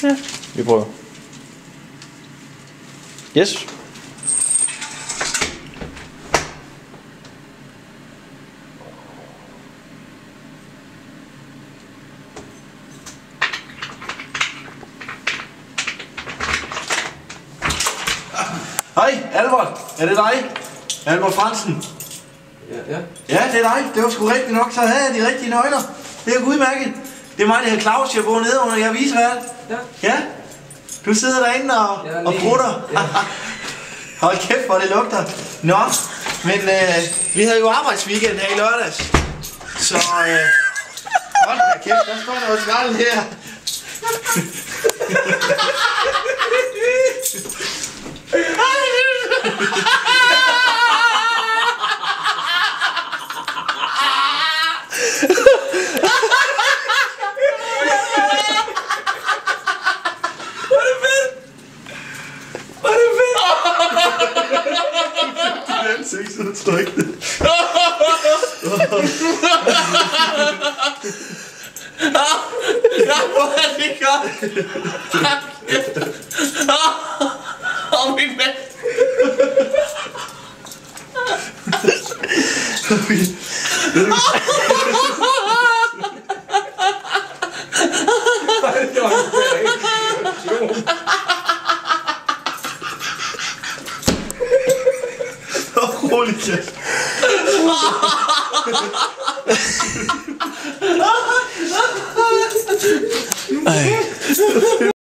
Ja, vi prøver. Yes. Hej, Albert. Er det dig? Albert Fransen? Ja. Ja, det er dig. Det var sgu rigtigt nok. Så havde jeg de rigtige nøgler. Det er jo udmærket. Det er mig, der hedder Claus. Jeg bor nede under. Jeg er visevært. Ja. Ja? Du sidder derinde og prutter. Ja. Hold kæft, hvor det lugter. Nå, men vi havde jo arbejdsweekend her i lørdags. Så hold da kæft, der står noget skrald her. Ansigtsudtryk. Ja, hvor er det godt. Åh, min mand. Holy shit. Ej.